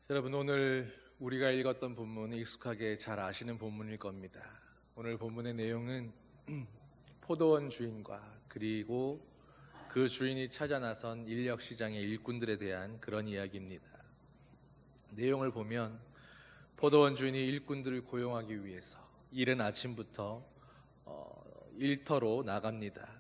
여러분, 오늘 우리가 읽었던 본문은 익숙하게 잘 아시는 본문일 겁니다. 오늘 본문의 내용은 포도원 주인과 그리고 그 주인이 찾아 나선 인력시장의 일꾼들에 대한 그런 이야기입니다. 내용을 보면 포도원 주인이 일꾼들을 고용하기 위해서 이른 아침부터 일터로 나갑니다.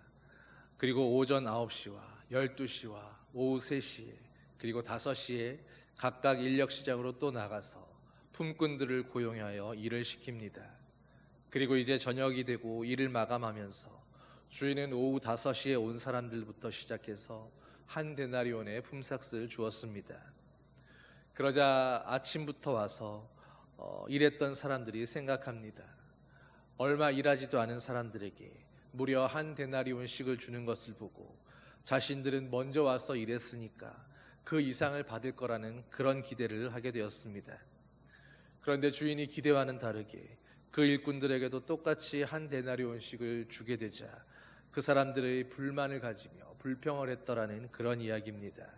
그리고 오전 9시와 12시와 오후 3시에 그리고 5시에 각각 인력시장으로 또 나가서 품꾼들을 고용하여 일을 시킵니다. 그리고 이제 저녁이 되고 일을 마감하면서 주인은 오후 5시에 온 사람들부터 시작해서 한 데나리온의 품삯을 주었습니다. 그러자 아침부터 와서 일했던 사람들이 생각합니다. 얼마 일하지도 않은 사람들에게 무려 한 데나리온씩을 주는 것을 보고 자신들은 먼저 와서 일했으니까 그 이상을 받을 거라는 그런 기대를 하게 되었습니다. 그런데 주인이 기대와는 다르게 그 일꾼들에게도 똑같이 한 데나리온씩을 주게 되자 그 사람들의 불만을 가지며 불평을 했더라는 그런 이야기입니다.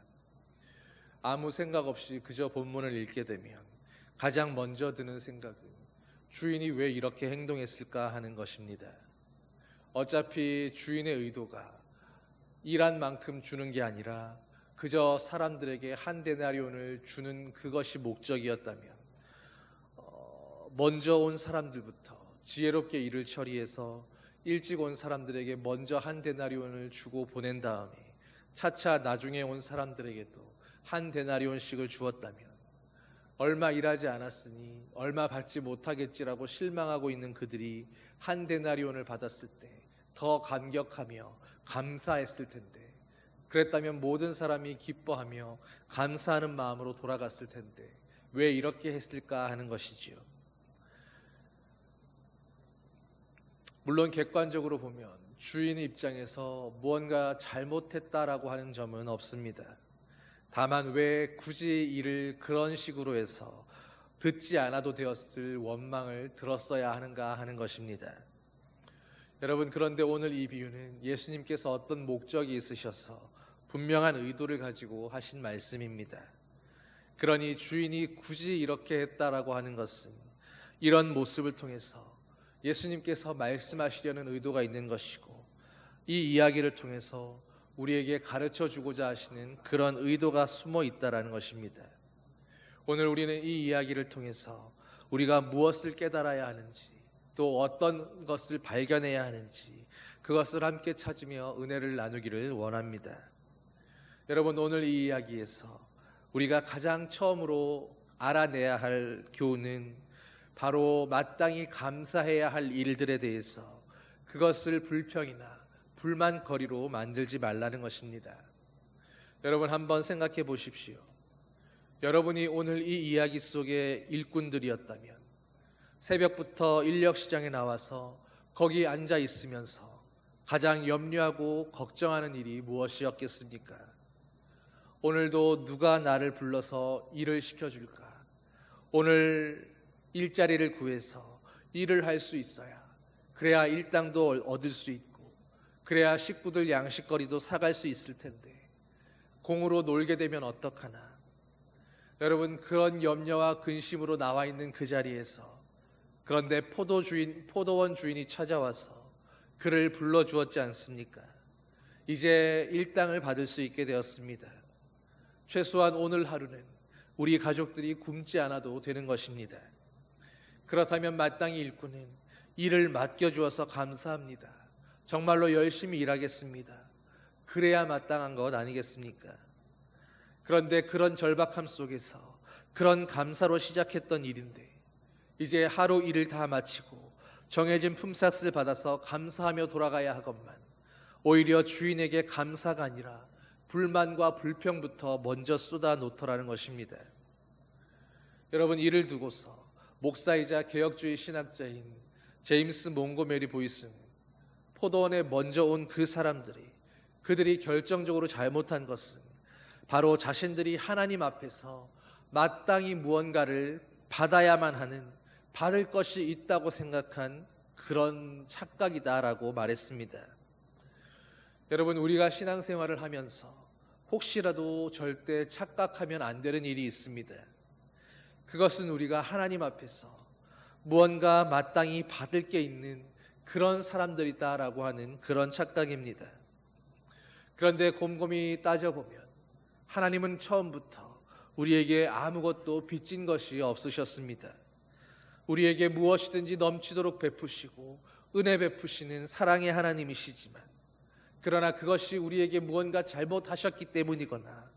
아무 생각 없이 그저 본문을 읽게 되면 가장 먼저 드는 생각은 주인이 왜 이렇게 행동했을까 하는 것입니다. 어차피 주인의 의도가 일한 만큼 주는 게 아니라 그저 사람들에게 한 데나리온을 주는 그것이 목적이었다면 먼저 온 사람들부터 지혜롭게 일을 처리해서 일찍 온 사람들에게 먼저 한 데나리온을 주고 보낸 다음에 차차 나중에 온 사람들에게도 한 데나리온씩을 주었다면 얼마 일하지 않았으니 얼마 받지 못하겠지라고 실망하고 있는 그들이 한 데나리온을 받았을 때 더 감격하며 감사했을 텐데, 그랬다면 모든 사람이 기뻐하며 감사하는 마음으로 돌아갔을 텐데 왜 이렇게 했을까 하는 것이지요. 물론 객관적으로 보면 주인의 입장에서 무언가 잘못했다라고 하는 점은 없습니다. 다만 왜 굳이 일을 그런 식으로 해서 듣지 않아도 되었을 원망을 들었어야 하는가 하는 것입니다. 여러분, 그런데 오늘 이 비유는 예수님께서 어떤 목적이 있으셔서 분명한 의도를 가지고 하신 말씀입니다. 그러니 주인이 굳이 이렇게 했다라고 하는 것은 이런 모습을 통해서 예수님께서 말씀하시려는 의도가 있는 것이고, 이 이야기를 통해서 우리에게 가르쳐 주고자 하시는 그런 의도가 숨어 있다라는 것입니다. 오늘 우리는 이 이야기를 통해서 우리가 무엇을 깨달아야 하는지, 또 어떤 것을 발견해야 하는지 그것을 함께 찾으며 은혜를 나누기를 원합니다. 여러분, 오늘 이 이야기에서 우리가 가장 처음으로 알아내야 할 교훈은 바로 마땅히 감사해야 할 일들에 대해서 그것을 불평이나 불만거리로 만들지 말라는 것입니다. 여러분, 한번 생각해 보십시오. 여러분이 오늘 이 이야기 속의 일꾼들이었다면 새벽부터 인력시장에 나와서 거기 앉아 있으면서 가장 염려하고 걱정하는 일이 무엇이었겠습니까? 오늘도 누가 나를 불러서 일을 시켜줄까? 오늘 일자리를 구해서 일을 할 수 있어야, 그래야 일당도 얻을 수 있고, 그래야 식구들 양식거리도 사갈 수 있을 텐데 공으로 놀게 되면 어떡하나? 여러분, 그런 염려와 근심으로 나와 있는 그 자리에서 그런데 포도원 주인이 찾아와서 그를 불러주었지 않습니까? 이제 일당을 받을 수 있게 되었습니다. 최소한 오늘 하루는 우리 가족들이 굶지 않아도 되는 것입니다. 그렇다면 마땅히 일꾼은 일을 맡겨주어서 감사합니다. 정말로 열심히 일하겠습니다. 그래야 마땅한 것 아니겠습니까? 그런데 그런 절박함 속에서 그런 감사로 시작했던 일인데 이제 하루 일을 다 마치고 정해진 품삯을 받아서 감사하며 돌아가야 하건만 오히려 주인에게 감사가 아니라 불만과 불평부터 먼저 쏟아 놓더라는 것입니다. 여러분, 이를 두고서 목사이자 개혁주의 신학자인 제임스 몽고메리 보이스는 포도원에 먼저 온 그 사람들이 그들이 결정적으로 잘못한 것은 바로 자신들이 하나님 앞에서 마땅히 무언가를 받아야만 하는, 받을 것이 있다고 생각한 그런 착각이다라고 말했습니다. 여러분, 우리가 신앙생활을 하면서 혹시라도 절대 착각하면 안 되는 일이 있습니다. 그것은 우리가 하나님 앞에서 무언가 마땅히 받을 게 있는 그런 사람들이다라고 하는 그런 착각입니다. 그런데 곰곰이 따져보면 하나님은 처음부터 우리에게 아무것도 빚진 것이 없으셨습니다. 우리에게 무엇이든지 넘치도록 베푸시고 은혜 베푸시는 사랑의 하나님이시지만, 그러나 그것이 우리에게 무언가 잘못하셨기 때문이거나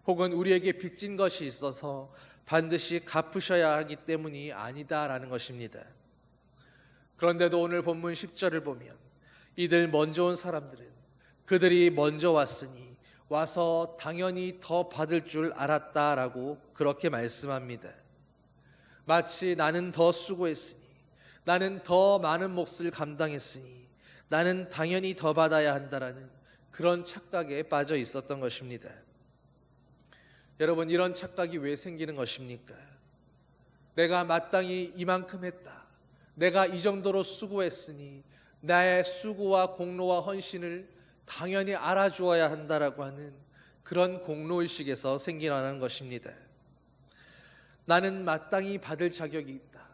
혹은 우리에게 빚진 것이 있어서 반드시 갚으셔야 하기 때문이 아니다라는 것입니다. 그런데도 오늘 본문 10절을 보면 이들 먼저 온 사람들은 그들이 먼저 왔으니 와서 당연히 더 받을 줄 알았다라고 그렇게 말씀합니다. 마치 나는 더 수고했으니, 나는 더 많은 몫을 감당했으니 나는 당연히 더 받아야 한다라는 그런 착각에 빠져 있었던 것입니다. 여러분, 이런 착각이 왜 생기는 것입니까? 내가 마땅히 이만큼 했다, 내가 이 정도로 수고했으니 나의 수고와 공로와 헌신을 당연히 알아주어야 한다라고 하는 그런 공로의식에서 생겨나는 것입니다. 나는 마땅히 받을 자격이 있다,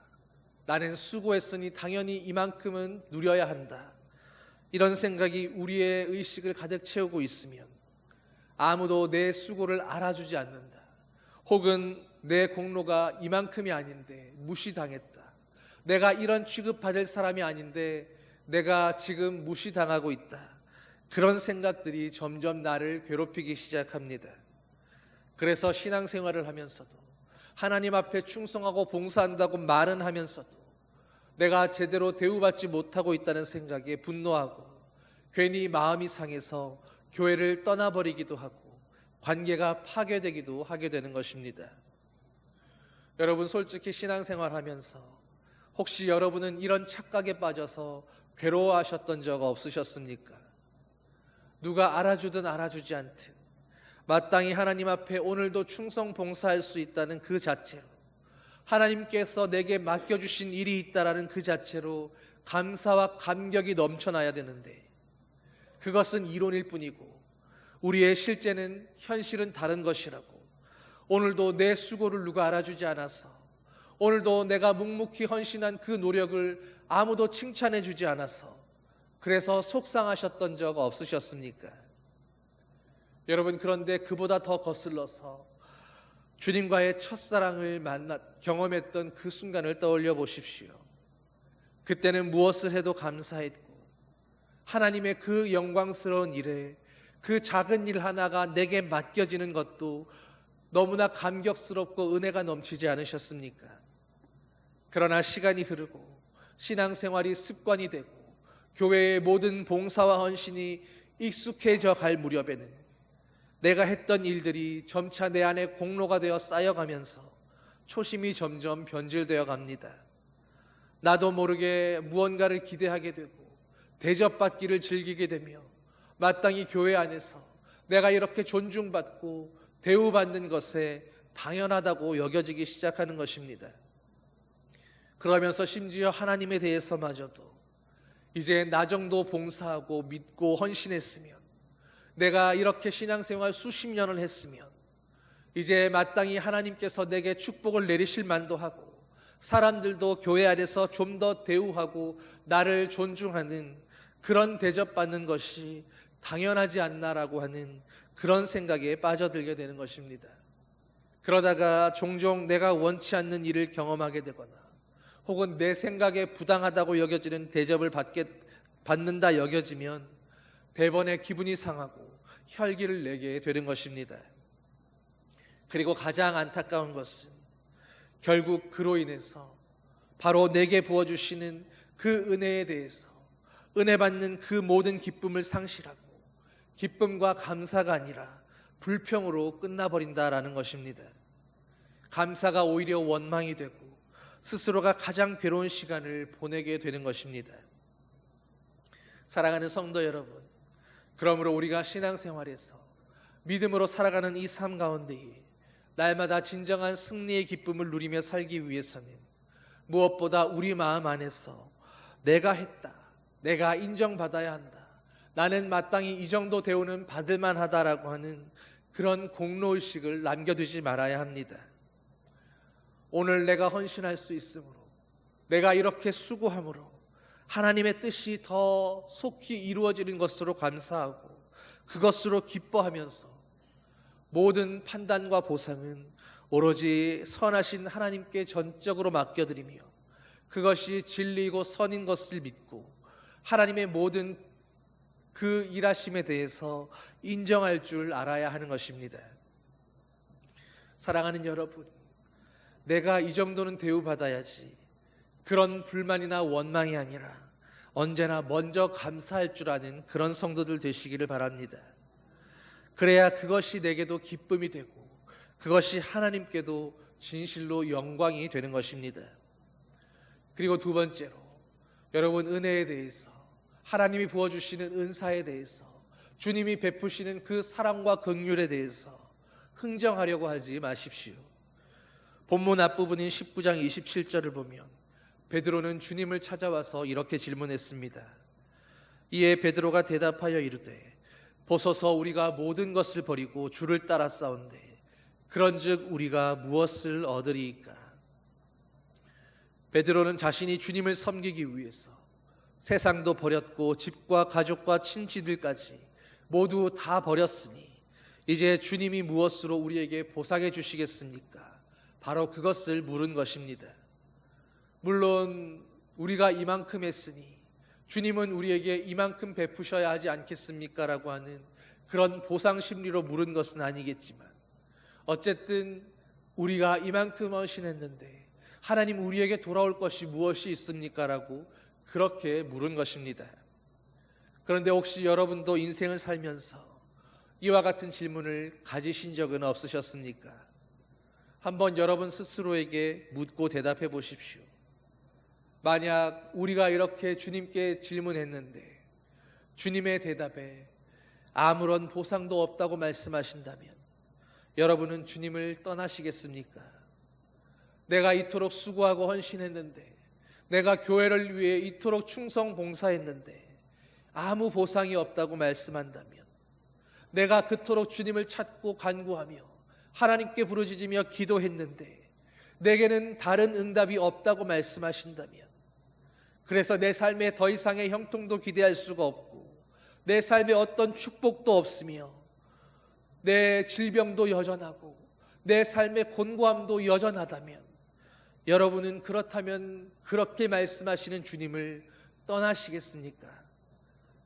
나는 수고했으니 당연히 이만큼은 누려야 한다, 이런 생각이 우리의 의식을 가득 채우고 있으면 아무도 내 수고를 알아주지 않는다, 혹은 내 공로가 이만큼이 아닌데 무시당했다, 내가 이런 취급받을 사람이 아닌데 내가 지금 무시당하고 있다, 그런 생각들이 점점 나를 괴롭히기 시작합니다. 그래서 신앙생활을 하면서도 하나님 앞에 충성하고 봉사한다고 말은 하면서도 내가 제대로 대우받지 못하고 있다는 생각에 분노하고 괜히 마음이 상해서 교회를 떠나버리기도 하고 관계가 파괴되기도 하게 되는 것입니다. 여러분, 솔직히 신앙생활 하면서 혹시 여러분은 이런 착각에 빠져서 괴로워하셨던 적 없으셨습니까? 누가 알아주든 알아주지 않든 마땅히 하나님 앞에 오늘도 충성 봉사할 수 있다는 그 자체로, 하나님께서 내게 맡겨주신 일이 있다라는 그 자체로 감사와 감격이 넘쳐나야 되는데, 그것은 이론일 뿐이고 우리의 실제는, 현실은 다른 것이라고, 오늘도 내 수고를 누가 알아주지 않아서, 오늘도 내가 묵묵히 헌신한 그 노력을 아무도 칭찬해 주지 않아서 그래서 속상하셨던 적 없으셨습니까? 여러분, 그런데 그보다 더 거슬러서 주님과의 첫사랑을 경험했던 그 순간을 떠올려 보십시오. 그때는 무엇을 해도 감사했고 하나님의 그 영광스러운 일에 그 작은 일 하나가 내게 맡겨지는 것도 너무나 감격스럽고 은혜가 넘치지 않으셨습니까? 그러나 시간이 흐르고 신앙생활이 습관이 되고 교회의 모든 봉사와 헌신이 익숙해져 갈 무렵에는 내가 했던 일들이 점차 내 안에 공로가 되어 쌓여가면서 초심이 점점 변질되어 갑니다. 나도 모르게 무언가를 기대하게 되고 대접받기를 즐기게 되며 마땅히 교회 안에서 내가 이렇게 존중받고 대우받는 것에 당연하다고 여겨지기 시작하는 것입니다. 그러면서 심지어 하나님에 대해서마저도 이제 나 정도 봉사하고 믿고 헌신했으면, 내가 이렇게 신앙생활 수십 년을 했으면 이제 마땅히 하나님께서 내게 축복을 내리실 만도 하고 사람들도 교회 안에서 좀 더 대우하고 나를 존중하는 그런 대접받는 것이 당연하지 않나라고 하는 그런 생각에 빠져들게 되는 것입니다. 그러다가 종종 내가 원치 않는 일을 경험하게 되거나 혹은 내 생각에 부당하다고 여겨지는 대접을 받는다 여겨지면 대번에 기분이 상하고 혈기를 내게 되는 것입니다. 그리고 가장 안타까운 것은 결국 그로 인해서 바로 내게 부어주시는 그 은혜에 대해서, 은혜 받는 그 모든 기쁨을 상실하고 기쁨과 감사가 아니라 불평으로 끝나버린다라는 것입니다. 감사가 오히려 원망이 되고 스스로가 가장 괴로운 시간을 보내게 되는 것입니다. 사랑하는 성도 여러분, 그러므로 우리가 신앙생활에서 믿음으로 살아가는 이 삶 가운데 날마다 진정한 승리의 기쁨을 누리며 살기 위해서는 무엇보다 우리 마음 안에서 내가 했다, 내가 인정받아야 한다, 나는 마땅히 이 정도 대우는 받을만 하다라고 하는 그런 공로의식을 남겨두지 말아야 합니다. 오늘 내가 헌신할 수 있으므로, 내가 이렇게 수고함으로 하나님의 뜻이 더 속히 이루어지는 것으로 감사하고 그것으로 기뻐하면서 모든 판단과 보상은 오로지 선하신 하나님께 전적으로 맡겨드리며 그것이 진리이고 선인 것을 믿고 하나님의 모든 그 일하심에 대해서 인정할 줄 알아야 하는 것입니다. 사랑하는 여러분, 내가 이 정도는 대우받아야지, 그런 불만이나 원망이 아니라 언제나 먼저 감사할 줄 아는 그런 성도들 되시기를 바랍니다. 그래야 그것이 내게도 기쁨이 되고 그것이 하나님께도 진실로 영광이 되는 것입니다. 그리고 두 번째로, 여러분, 은혜에 대해서, 하나님이 부어주시는 은사에 대해서, 주님이 베푸시는 그 사랑과 긍휼에 대해서 흥정하려고 하지 마십시오. 본문 앞부분인 19장 27절을 보면 베드로는 주님을 찾아와서 이렇게 질문했습니다. 이에 베드로가 대답하여 이르되 보소서, 우리가 모든 것을 버리고 주를 따라 싸운데 그런즉 우리가 무엇을 얻으리이까? 베드로는 자신이 주님을 섬기기 위해서 세상도 버렸고 집과 가족과 친지들까지 모두 다 버렸으니 이제 주님이 무엇으로 우리에게 보상해 주시겠습니까? 바로 그것을 물은 것입니다. 물론 우리가 이만큼 했으니 주님은 우리에게 이만큼 베푸셔야 하지 않겠습니까? 라고 하는 그런 보상 심리로 물은 것은 아니겠지만 어쨌든 우리가 이만큼 헌신했는데 하나님 우리에게 돌아올 것이 무엇이 있습니까? 라고 그렇게 물은 것입니다. 그런데 혹시 여러분도 인생을 살면서 이와 같은 질문을 가지신 적은 없으셨습니까? 한번 여러분 스스로에게 묻고 대답해 보십시오. 만약 우리가 이렇게 주님께 질문했는데 주님의 대답에 아무런 보상도 없다고 말씀하신다면 여러분은 주님을 떠나시겠습니까? 내가 이토록 수고하고 헌신했는데, 내가 교회를 위해 이토록 충성 봉사했는데 아무 보상이 없다고 말씀한다면, 내가 그토록 주님을 찾고 간구하며 하나님께 부르짖으며 기도했는데 내게는 다른 응답이 없다고 말씀하신다면, 그래서 내 삶에 더 이상의 형통도 기대할 수가 없고 내 삶에 어떤 축복도 없으며 내 질병도 여전하고 내 삶의 곤고함도 여전하다면, 여러분은 그렇다면 그렇게 말씀하시는 주님을 떠나시겠습니까?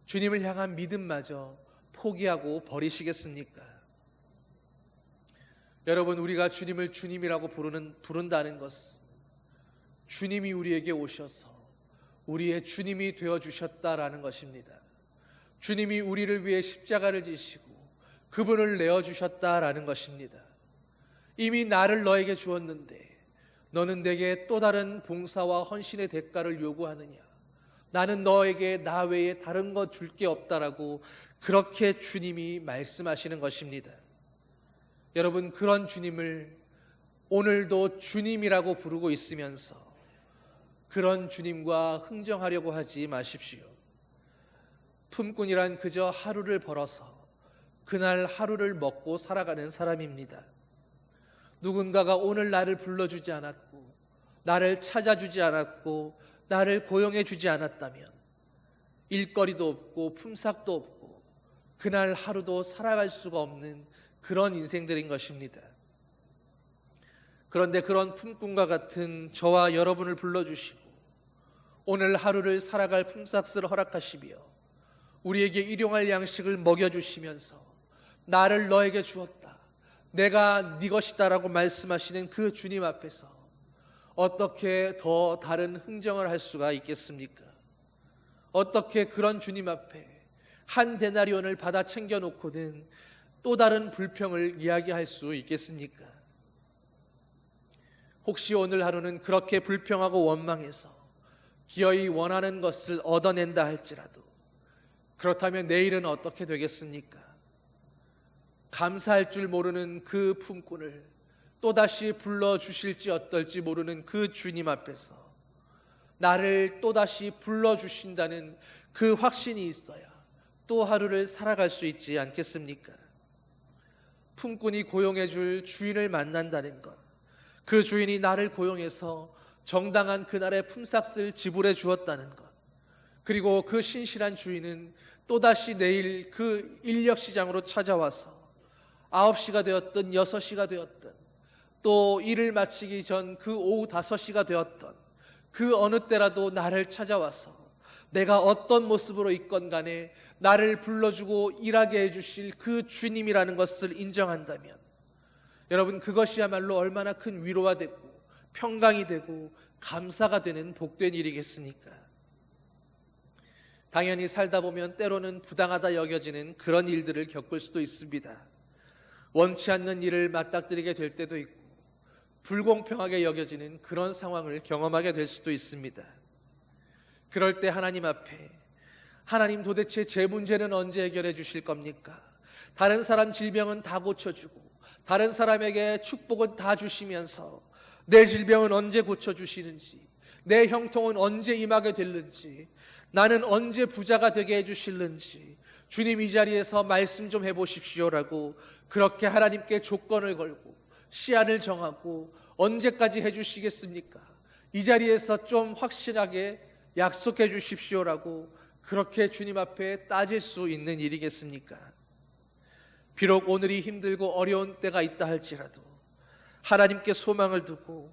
주님을 향한 믿음마저 포기하고 버리시겠습니까? 여러분, 우리가 주님을 주님이라고 부른다는 것은 주님이 우리에게 오셔서 우리의 주님이 되어주셨다라는 것입니다. 주님이 우리를 위해 십자가를 지시고 그분을 내어주셨다라는 것입니다. 이미 나를 너에게 주었는데 너는 내게 또 다른 봉사와 헌신의 대가를 요구하느냐? 나는 너에게 나 외에 다른 거 줄 게 없다라고 그렇게 주님이 말씀하시는 것입니다. 여러분, 그런 주님을 오늘도 주님이라고 부르고 있으면서 그런 주님과 흥정하려고 하지 마십시오. 품꾼이란 그저 하루를 벌어서 그날 하루를 먹고 살아가는 사람입니다. 누군가가 오늘 나를 불러주지 않았고 나를 찾아주지 않았고 나를 고용해 주지 않았다면 일거리도 없고 품삯도 없고 그날 하루도 살아갈 수가 없는 그런 인생들인 것입니다. 그런데 그런 품꾼과 같은 저와 여러분을 불러주시고 오늘 하루를 살아갈 품삯을 허락하시며 우리에게 일용할 양식을 먹여주시면서 나를 너에게 주었다, 내가 네 것이다 라고 말씀하시는 그 주님 앞에서 어떻게 더 다른 흥정을 할 수가 있겠습니까? 어떻게 그런 주님 앞에 한 데나리온을 받아 챙겨놓고는 또 다른 불평을 이야기할 수 있겠습니까? 혹시 오늘 하루는 그렇게 불평하고 원망해서 기어이 원하는 것을 얻어낸다 할지라도 그렇다면 내일은 어떻게 되겠습니까? 감사할 줄 모르는 그 품꾼을 또다시 불러주실지 어떨지 모르는 그 주님 앞에서 나를 또다시 불러주신다는 그 확신이 있어야 또 하루를 살아갈 수 있지 않겠습니까? 품꾼이 고용해 줄 주인을 만난다는 것, 그 주인이 나를 고용해서 정당한 그날의 품삯을 지불해 주었다는 것, 그리고 그 신실한 주인은 또다시 내일 그 인력시장으로 찾아와서 9시가 되었든 6시가 되었든 또 일을 마치기 전 그 오후 5시가 되었던 그 어느 때라도 나를 찾아와서 내가 어떤 모습으로 있건 간에 나를 불러주고 일하게 해주실 그 주님이라는 것을 인정한다면 여러분, 그것이야말로 얼마나 큰 위로가 되고 평강이 되고 감사가 되는 복된 일이겠습니까? 당연히 살다 보면 때로는 부당하다 여겨지는 그런 일들을 겪을 수도 있습니다. 원치 않는 일을 맞닥뜨리게 될 때도 있고 불공평하게 여겨지는 그런 상황을 경험하게 될 수도 있습니다. 그럴 때 하나님 앞에, 하나님 도대체 제 문제는 언제 해결해 주실 겁니까? 다른 사람 질병은 다 고쳐주고 다른 사람에게 축복은 다 주시면서 내 질병은 언제 고쳐주시는지, 내 형통은 언제 임하게 될는지, 나는 언제 부자가 되게 해주실는지 주님 이 자리에서 말씀 좀 해보십시오라고 그렇게 하나님께 조건을 걸고 시한을 정하고 언제까지 해주시겠습니까? 이 자리에서 좀 확실하게 약속해 주십시오라고 그렇게 주님 앞에 따질 수 있는 일이겠습니까? 비록 오늘이 힘들고 어려운 때가 있다 할지라도 하나님께 소망을 두고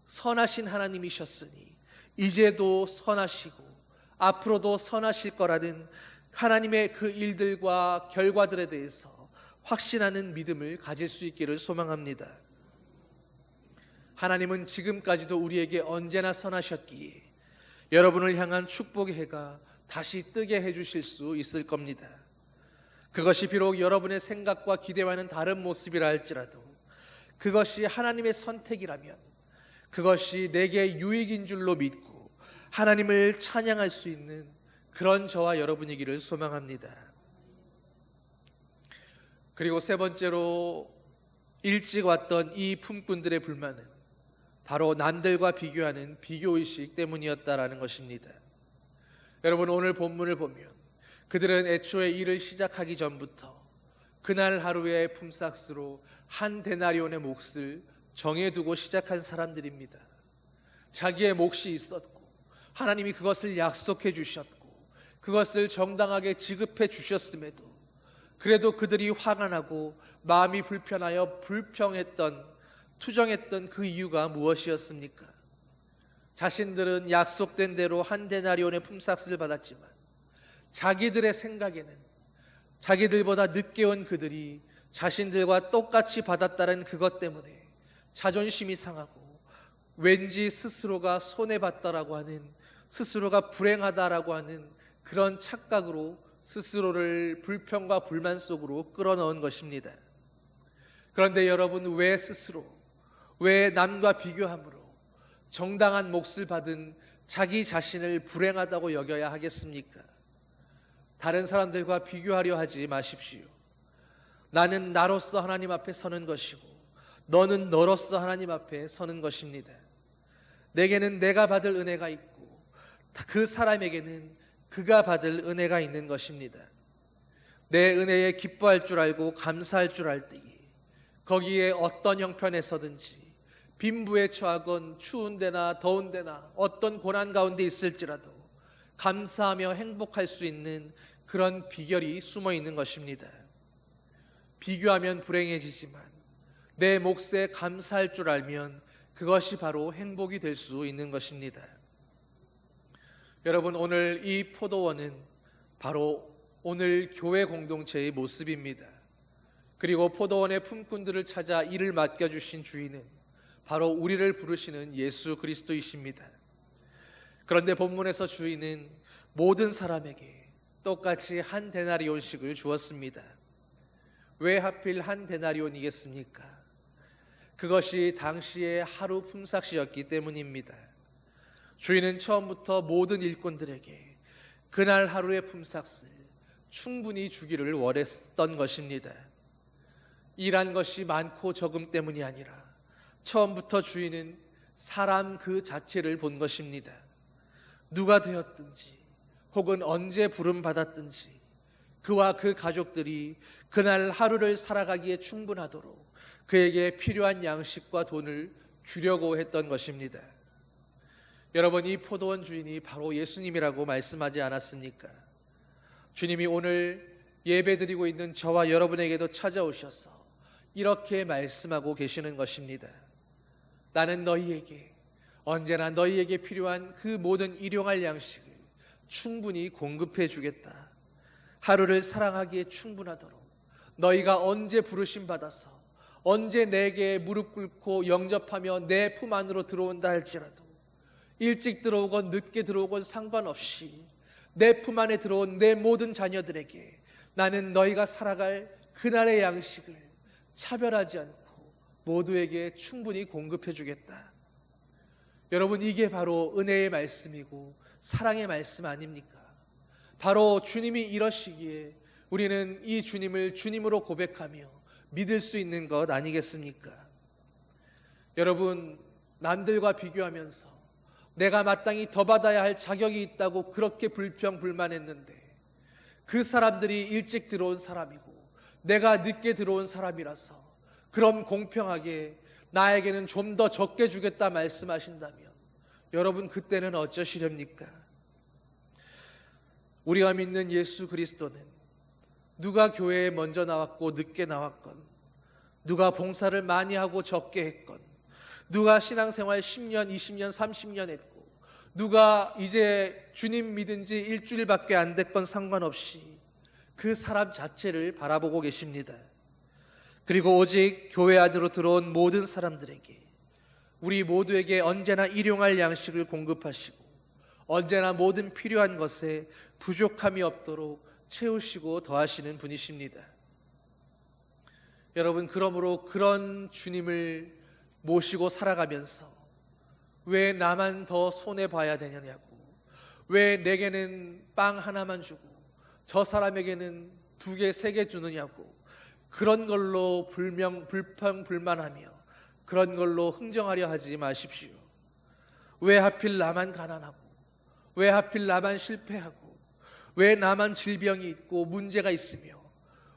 선하신 하나님이셨으니 이제도 선하시고 앞으로도 선하실 거라는 하나님의 그 일들과 결과들에 대해서 확신하는 믿음을 가질 수 있기를 소망합니다. 하나님은 지금까지도 우리에게 언제나 선하셨기에 여러분을 향한 축복의 해가 다시 뜨게 해주실 수 있을 겁니다. 그것이 비록 여러분의 생각과 기대와는 다른 모습이라 할지라도 그것이 하나님의 선택이라면 그것이 내게 유익인 줄로 믿고 하나님을 찬양할 수 있는 그런 저와 여러분이기를 소망합니다. 그리고 세 번째로 일찍 왔던 이 품꾼들의 불만은 바로 남들과 비교하는 비교의식 때문이었다라는 것입니다. 여러분, 오늘 본문을 보면 그들은 애초에 일을 시작하기 전부터 그날 하루의 품삯으로 한 데나리온의 몫을 정해두고 시작한 사람들입니다. 자기의 몫이 있었고 하나님이 그것을 약속해 주셨고 그것을 정당하게 지급해 주셨음에도 그래도 그들이 화가 나고 마음이 불편하여 투정했던 그 이유가 무엇이었습니까? 자신들은 약속된 대로 한 데나리온의 품삯을 받았지만 자기들의 생각에는 자기들보다 늦게 온 그들이 자신들과 똑같이 받았다는 그것 때문에 자존심이 상하고 왠지 스스로가 손해봤다라고 하는, 스스로가 불행하다라고 하는 그런 착각으로 스스로를 불평과 불만 속으로 끌어넣은 것입니다. 그런데 여러분, 왜 남과 비교함으로 정당한 몫을 받은 자기 자신을 불행하다고 여겨야 하겠습니까? 다른 사람들과 비교하려 하지 마십시오. 나는 나로서 하나님 앞에 서는 것이고 너는 너로서 하나님 앞에 서는 것입니다. 내게는 내가 받을 은혜가 있고 그 사람에게는 그가 받을 은혜가 있는 것입니다. 내 은혜에 기뻐할 줄 알고 감사할 줄 알 때에 거기에 어떤 형편에서든지 빈부에 처하건 추운 데나 더운 데나 어떤 고난 가운데 있을지라도 감사하며 행복할 수 있는 그런 비결이 숨어 있는 것입니다. 비교하면 불행해지지만 내 몫에 감사할 줄 알면 그것이 바로 행복이 될 수 있는 것입니다. 여러분, 오늘 이 포도원은 바로 오늘 교회 공동체의 모습입니다. 그리고 포도원의 품꾼들을 찾아 일을 맡겨주신 주인은 바로 우리를 부르시는 예수 그리스도이십니다. 그런데 본문에서 주인은 모든 사람에게 똑같이 한 데나리온씩을 주었습니다. 왜 하필 한 데나리온이겠습니까? 그것이 당시의 하루 품삯이었기 때문입니다. 주인은 처음부터 모든 일꾼들에게 그날 하루의 품삯을 충분히 주기를 원했던 것입니다. 일한 것이 많고 적음 때문이 아니라 처음부터 주인은 사람 그 자체를 본 것입니다. 누가 되었든지 혹은 언제 부름받았든지 그와 그 가족들이 그날 하루를 살아가기에 충분하도록 그에게 필요한 양식과 돈을 주려고 했던 것입니다. 여러분, 이 포도원 주인이 바로 예수님이라고 말씀하지 않았습니까? 주님이 오늘 예배드리고 있는 저와 여러분에게도 찾아오셔서 이렇게 말씀하고 계시는 것입니다. 나는 너희에게, 언제나 너희에게 필요한 그 모든 일용할 양식을 충분히 공급해 주겠다. 하루를 사랑하기에 충분하도록 너희가 언제 부르심 받아서 언제 내게 무릎 꿇고 영접하며 내 품 안으로 들어온다 할지라도 일찍 들어오건 늦게 들어오건 상관없이 내 품 안에 들어온 내 모든 자녀들에게 나는 너희가 살아갈 그날의 양식을 차별하지 않고 모두에게 충분히 공급해 주겠다. 여러분, 이게 바로 은혜의 말씀이고 사랑의 말씀 아닙니까? 바로 주님이 이러시기에 우리는 이 주님을 주님으로 고백하며 믿을 수 있는 것 아니겠습니까? 여러분, 남들과 비교하면서 내가 마땅히 더 받아야 할 자격이 있다고 그렇게 불평불만했는데 그 사람들이 일찍 들어온 사람이고 내가 늦게 들어온 사람이라서 그럼 공평하게 나에게는 좀 더 적게 주겠다 말씀하신다면 여러분, 그때는 어쩌시렵니까? 우리가 믿는 예수 그리스도는 누가 교회에 먼저 나왔고 늦게 나왔건, 누가 봉사를 많이 하고 적게 했건, 누가 신앙생활 10년, 20년, 30년 했고, 누가 이제 주님 믿은 지 일주일밖에 안 됐건 상관없이 그 사람 자체를 바라보고 계십니다. 그리고 오직 교회 안으로 들어온 모든 사람들에게, 우리 모두에게 언제나 일용할 양식을 공급하시고 언제나 모든 필요한 것에 부족함이 없도록 채우시고 더하시는 분이십니다. 여러분, 그러므로 그런 주님을 모시고 살아가면서 왜 나만 더 손해봐야 되냐고, 왜 내게는 빵 하나만 주고 저 사람에게는 2개, 3개 주느냐고, 그런 걸로 불평불만하며 그런 걸로 흥정하려 하지 마십시오. 왜 하필 나만 가난하고, 왜 하필 나만 실패하고, 왜 나만 질병이 있고 문제가 있으며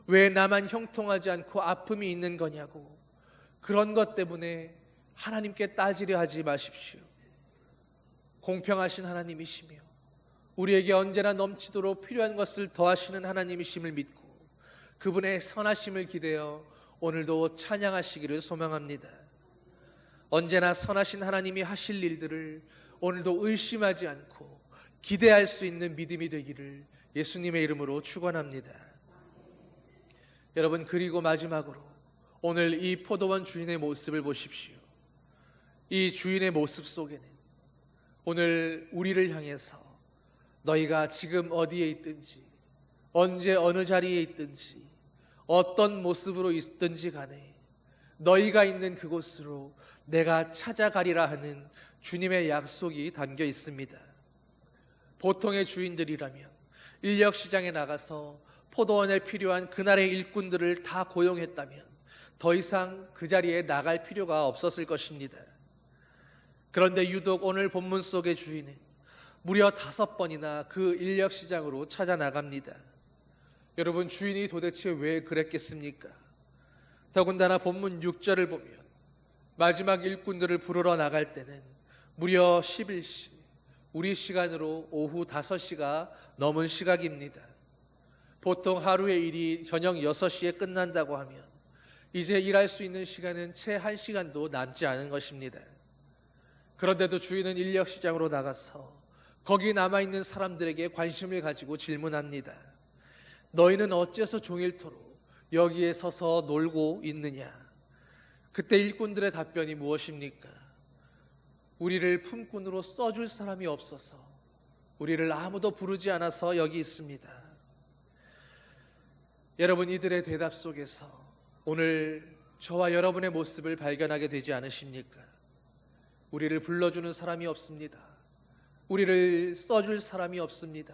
왜 나만 형통하지 않고 아픔이 있는 거냐고, 그런 것 때문에 하나님께 따지려 하지 마십시오. 공평하신 하나님이시며 우리에게 언제나 넘치도록 필요한 것을 더하시는 하나님이심을 믿고 그분의 선하심을 기대어 오늘도 찬양하시기를 소망합니다. 언제나 선하신 하나님이 하실 일들을 오늘도 의심하지 않고 기대할 수 있는 믿음이 되기를 예수님의 이름으로 축원합니다. 여러분, 그리고 마지막으로 오늘 이 포도원 주인의 모습을 보십시오. 이 주인의 모습 속에는 오늘 우리를 향해서 너희가 지금 어디에 있든지, 언제 어느 자리에 있든지, 어떤 모습으로 있든지 간에 너희가 있는 그곳으로 내가 찾아가리라 하는 주님의 약속이 담겨 있습니다. 보통의 주인들이라면 인력시장에 나가서 포도원에 필요한 그날의 일꾼들을 다 고용했다면 더 이상 그 자리에 나갈 필요가 없었을 것입니다. 그런데 유독 오늘 본문 속의 주인은 무려 5번이나 그 인력시장으로 찾아 나갑니다. 여러분, 주인이 도대체 왜 그랬겠습니까? 더군다나 본문 6절을 보면 마지막 일꾼들을 부르러 나갈 때는 무려 11시, 우리 시간으로 오후 5시가 넘은 시각입니다. 보통 하루의 일이 저녁 6시에 끝난다고 하면 이제 일할 수 있는 시간은 채 1시간도 남지 않은 것입니다. 그런데도 주인은 인력시장으로 나가서 거기 남아있는 사람들에게 관심을 가지고 질문합니다. 너희는 어째서 종일토록 여기에 서서 놀고 있느냐? 그때 일꾼들의 답변이 무엇입니까? 우리를 품꾼으로 써줄 사람이 없어서, 우리를 아무도 부르지 않아서 여기 있습니다. 여러분, 이들의 대답 속에서 오늘 저와 여러분의 모습을 발견하게 되지 않으십니까? 우리를 불러주는 사람이 없습니다. 우리를 써줄 사람이 없습니다.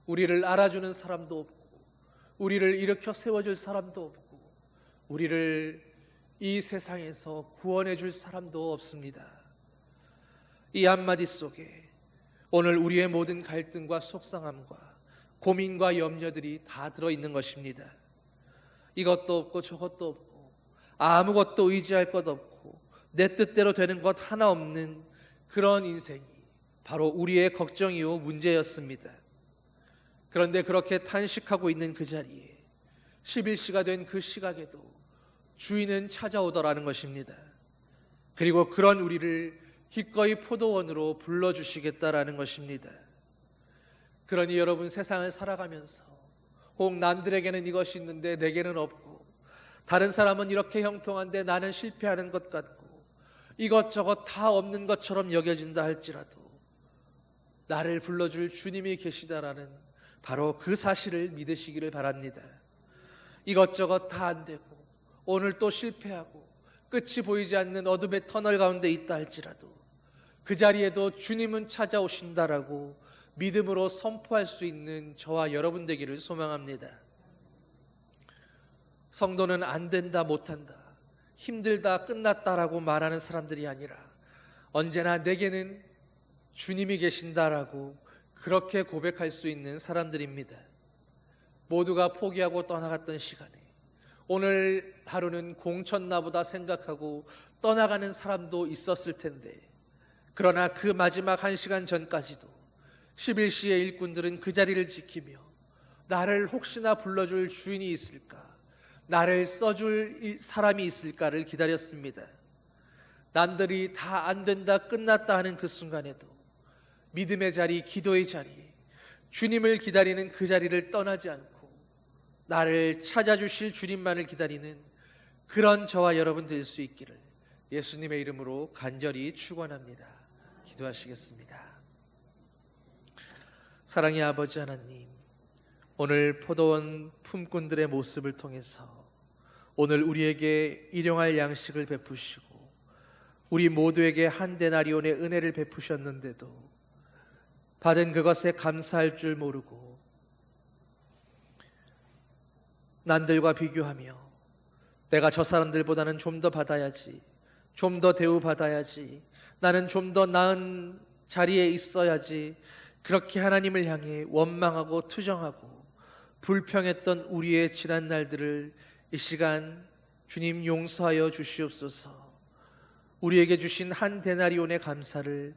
우리를 알아주는 사람도 없고, 우리를 일으켜 세워줄 사람도 없고, 우리를 이 세상에서 구원해 줄 사람도 없습니다. 이 한마디 속에 오늘 우리의 모든 갈등과 속상함과 고민과 염려들이 다 들어있는 것입니다. 이것도 없고 저것도 없고 아무것도 의지할 것 없고 내 뜻대로 되는 것 하나 없는 그런 인생이 바로 우리의 걱정이요 문제였습니다. 그런데 그렇게 탄식하고 있는 그 자리에 11시가 된 그 시각에도 주인은 찾아오더라는 것입니다. 그리고 그런 우리를 기꺼이 포도원으로 불러주시겠다라는 것입니다. 그러니 여러분, 세상을 살아가면서 혹 남들에게는 이것이 있는데 내게는 없고, 다른 사람은 이렇게 형통한데 나는 실패하는 것 같고, 이것저것 다 없는 것처럼 여겨진다 할지라도 나를 불러줄 주님이 계시다라는 바로 그 사실을 믿으시기를 바랍니다. 이것저것 다 안 되고 오늘 또 실패하고 끝이 보이지 않는 어둠의 터널 가운데 있다 할지라도 그 자리에도 주님은 찾아오신다라고 믿음으로 선포할 수 있는 저와 여러분 되기를 소망합니다. 성도는 안 된다, 못한다, 힘들다, 끝났다라고 말하는 사람들이 아니라 언제나 내게는 주님이 계신다라고 그렇게 고백할 수 있는 사람들입니다. 모두가 포기하고 떠나갔던 시간에 오늘 하루는 공쳤나보다 생각하고 떠나가는 사람도 있었을 텐데, 그러나 그 마지막 1시간 전까지도 11시의 일꾼들은 그 자리를 지키며 나를 혹시나 불러줄 주인이 있을까, 나를 써줄 사람이 있을까를 기다렸습니다. 남들이 다 안 된다, 끝났다 하는 그 순간에도 믿음의 자리, 기도의 자리, 주님을 기다리는 그 자리를 떠나지 않고 나를 찾아주실 주님만을 기다리는 그런 저와 여러분 될 수 있기를 예수님의 이름으로 간절히 축원합니다. 기도하시겠습니다. 사랑의 아버지 하나님, 오늘 포도원 품꾼들의 모습을 통해서 오늘 우리에게 일용할 양식을 베푸시고 우리 모두에게 한 데나리온의 은혜를 베푸셨는데도 받은 그것에 감사할 줄 모르고 남들과 비교하며 내가 저 사람들보다는 좀 더 받아야지, 좀 더 대우받아야지, 나는 좀 더 나은 자리에 있어야지, 그렇게 하나님을 향해 원망하고 투정하고 불평했던 우리의 지난 날들을 이 시간 주님 용서하여 주시옵소서. 우리에게 주신 한 데나리온의 감사를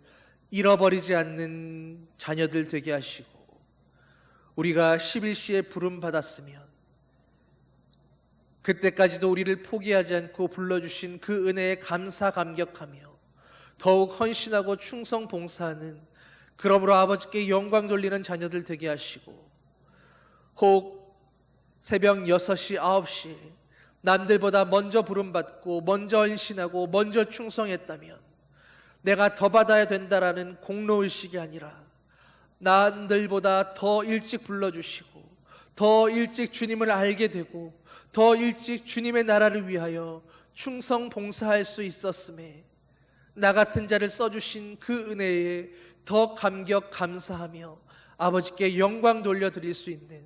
잃어버리지 않는 자녀들 되게 하시고, 우리가 11시에 부름받았으면 그때까지도 우리를 포기하지 않고 불러주신 그 은혜에 감사 감격하며 더욱 헌신하고 충성 봉사하는, 그러므로 아버지께 영광 돌리는 자녀들 되게 하시고, 혹 새벽 6시, 9시 남들보다 먼저 부름받고 먼저 헌신하고 먼저 충성했다면 내가 더 받아야 된다라는 공로의식이 아니라 남들보다 더 일찍 불러주시고 더 일찍 주님을 알게 되고 더 일찍 주님의 나라를 위하여 충성 봉사할 수 있었음에 나 같은 자를 써주신 그 은혜에 더 감격 감사하며 아버지께 영광 돌려드릴 수 있는,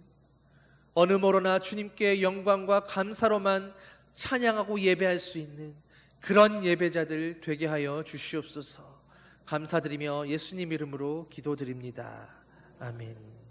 어느 모로나 주님께 영광과 감사로만 찬양하고 예배할 수 있는 그런 예배자들 되게 하여 주시옵소서. 감사드리며 예수님 이름으로 기도드립니다. 아멘.